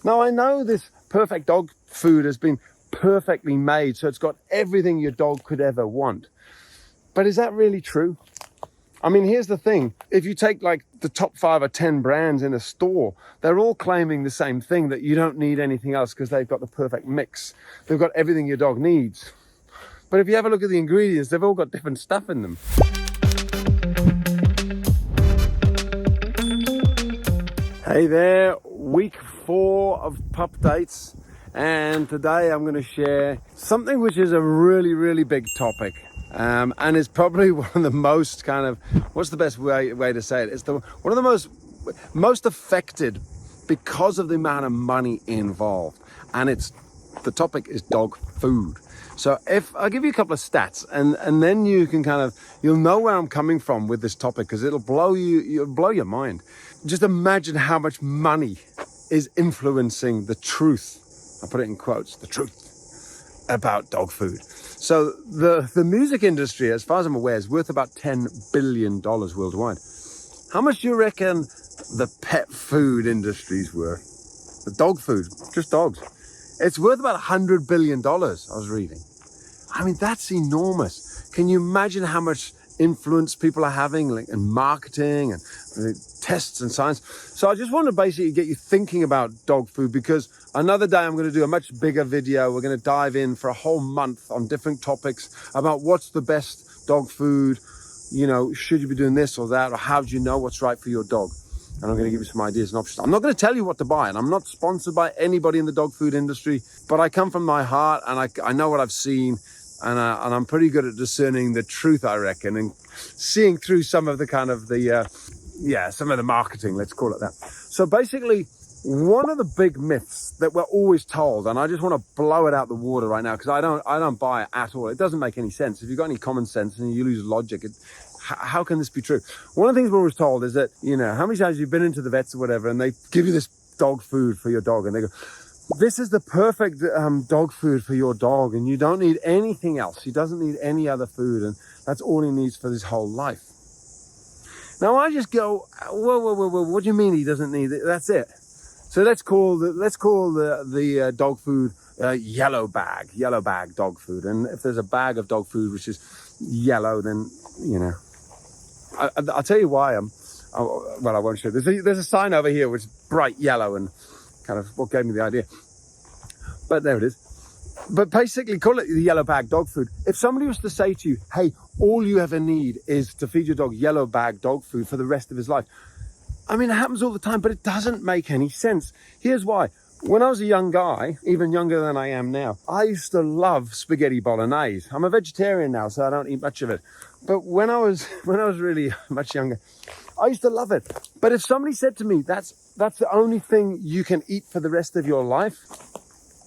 Now, I know this perfect dog food has been perfectly made, so it's got everything your dog could ever want. But is that really true? I mean, here's the thing. If you take like the top 5 or 10 brands in a store, they're all claiming the same thing, that you don't need anything else because they've got the perfect mix. They've got everything your dog needs. But if you have a look at the ingredients, they've all got different stuff in them. Hey there, week 4 of pup dates. And today I'm going to share something which is a really, really big topic. And it's probably one of the most kind of, what's the best way to say it? It's one of the most affected because of the amount of money involved. And the topic is dog food. So if I'll give you a couple of stats and then you can you'll know where I'm coming from with this topic, because it'll blow your mind. Just imagine how much money is influencing the truth. I put it in quotes, the truth about dog food. So the music industry, as far as I'm aware, is worth about $10 billion worldwide. How much do you reckon the pet food industry's worth? The dog food, just dogs. It's worth about $100 billion, I was reading. I mean, that's enormous. Can you imagine how much influence people are having in marketing and tests and science? So I just want to basically get you thinking about dog food, because another day I'm going to do a much bigger video. We're going to dive in for a whole month on different topics about what's the best dog food, should you be doing this or that, or how do you know what's right for your dog? And I'm going to give you some ideas and options. I'm not going to tell you what to buy, and I'm not sponsored by anybody in the dog food industry, but I come from my heart and I know what I've seen, and I'm pretty good at discerning the truth, I reckon, and seeing through some of the some of the marketing, let's call it that. So basically, one of the big myths that we're always told, and I just want to blow it out the water right now because I don't buy it at all. It doesn't make any sense. If you've got any common sense and you lose logic, how can this be true? One of the things we're always told is that, how many times you've been into the vets or whatever, and they give you this dog food for your dog, and they go, this is the perfect dog food for your dog, and you don't need anything else. He doesn't need any other food, and that's all he needs for his whole life. Now I just go, whoa, what do you mean he doesn't need it? That's it. So let's call the dog food yellow bag dog food. And if there's a bag of dog food which is yellow, then I'll tell you why. I won't show. There's a sign over here which is bright yellow, and kind of what gave me the idea. But there it is. But basically, call it the yellow bag dog food. If somebody was to say to you, hey, all you ever need is to feed your dog yellow bag dog food for the rest of his life. I mean, it happens all the time, but it doesn't make any sense. Here's why. When I was a young guy, even younger than I am now, I used to love spaghetti bolognese. I'm a vegetarian now, so I don't eat much of it. But when I was really much younger, I used to love it. But if somebody said to me, that's the only thing you can eat for the rest of your life,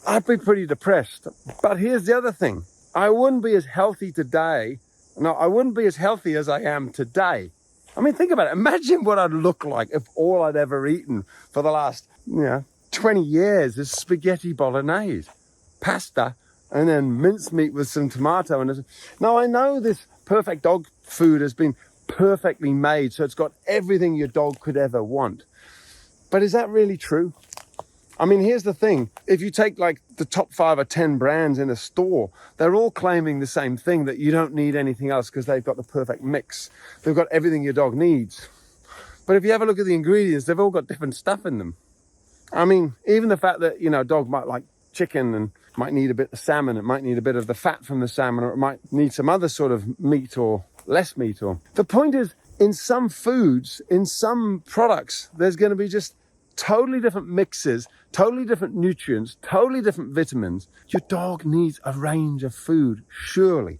I'd be pretty depressed. But here's the other thing. I wouldn't be as healthy today. No, I wouldn't be as healthy as I am today. I mean, think about it. Imagine what I'd look like if all I'd ever eaten for the last, 20 years is spaghetti bolognese, pasta, and then mincemeat with some tomato. Now, I know this perfect dog food has been perfectly made, so it's got everything your dog could ever want. But is that really true? I mean, here's the thing. If you take like the top 5 or 10 brands in a store, they're all claiming the same thing, that you don't need anything else because they've got the perfect mix. They've got everything your dog needs. But if you have a look at the ingredients, they've all got different stuff in them. I mean, even the fact that, a dog might like chicken and might need a bit of salmon, it might need a bit of the fat from the salmon, or it might need some other sort of meat or less meat. Or the point is, in some foods, in some products, there's going to be just totally different mixes, totally different nutrients, totally different vitamins. Your dog needs a range of food, surely.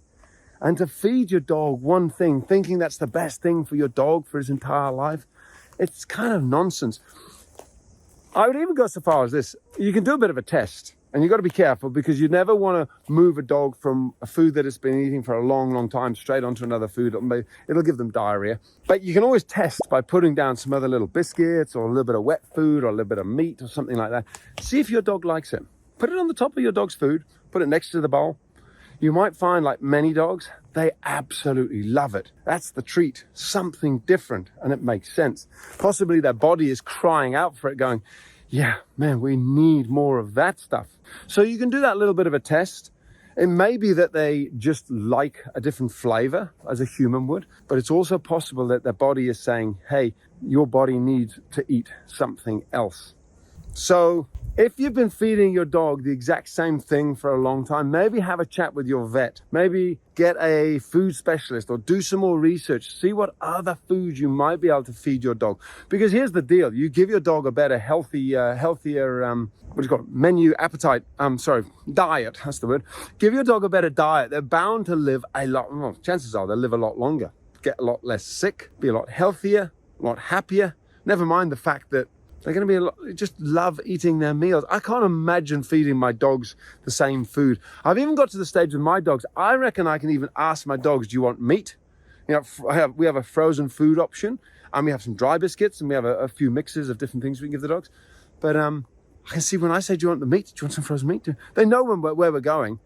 And to feed your dog one thing, thinking that's the best thing for your dog for his entire life, it's kind of nonsense. I would even go so far as this. You can do a bit of a test, and you've got to be careful, because you never want to move a dog from a food that it's been eating for a long, long time straight onto another food. It'll give them diarrhea. But you can always test by putting down some other little biscuits or a little bit of wet food or a little bit of meat or something like that. See if your dog likes it. Put it on the top of your dog's food. Put it next to the bowl. You might find, like many dogs, they absolutely love it. That's the treat, something different, and it makes sense. Possibly their body is crying out for it, going, Yeah, man, we need more of that stuff. So you can do that little bit of a test. It may be that they just like a different flavor as a human would, but it's also possible that their body is saying, hey, your body needs to eat something else. So if you've been feeding your dog the exact same thing for a long time, maybe have a chat with your vet. Maybe get a food specialist or do some more research. See what other foods you might be able to feed your dog. Because here's the deal. You give your dog a better, healthier, diet. That's the word. Give your dog a better diet. They're bound to live chances are they'll live a lot longer, get a lot less sick, be a lot healthier, a lot happier. Never mind the fact that they're going to be just love eating their meals. I can't imagine feeding my dogs the same food. I've even got to the stage with my dogs. I reckon I can even ask my dogs, do you want meat? You know, we have a frozen food option, and we have some dry biscuits, and we have a few mixes of different things we can give the dogs. But I can see when I say, do you want the meat? Do you want some frozen meat? They know where we're going.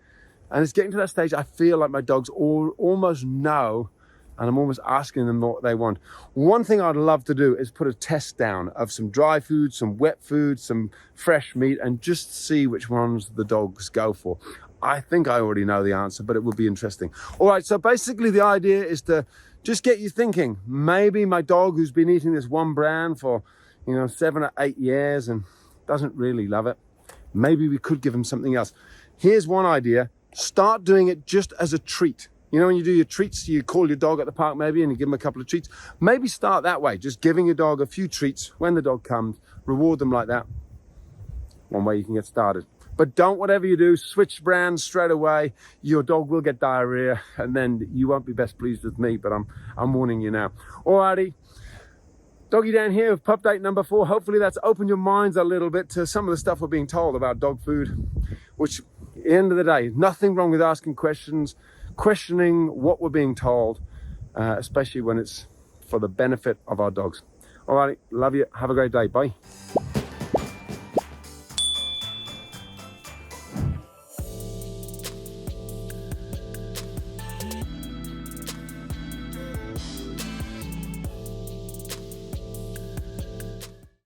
And it's getting to that stage, I feel like my dogs almost know, and I'm almost asking them what they want. One thing I'd love to do is put a test down of some dry food, some wet food, some fresh meat, and just see which ones the dogs go for. I think I already know the answer, but it would be interesting. All right, so basically the idea is to just get you thinking. Maybe my dog who's been eating this one brand for, 7 or 8 years and doesn't really love it, maybe we could give him something else. Here's one idea. Start doing it just as a treat. You know, when you do your treats, you call your dog at the park maybe and you give him a couple of treats. Maybe start that way, just giving your dog a few treats when the dog comes, reward them like that. One way you can get started. But don't, whatever you do, switch brands straight away. Your dog will get diarrhea and then you won't be best pleased with me, but I'm warning you now. Alrighty, Doggy down here with pup date number 4. Hopefully that's opened your minds a little bit to some of the stuff we're being told about dog food, which at the end of the day, nothing wrong with asking questions, questioning what we're being told, especially when it's for the benefit of our dogs. All right, love you. Have a great day. Bye.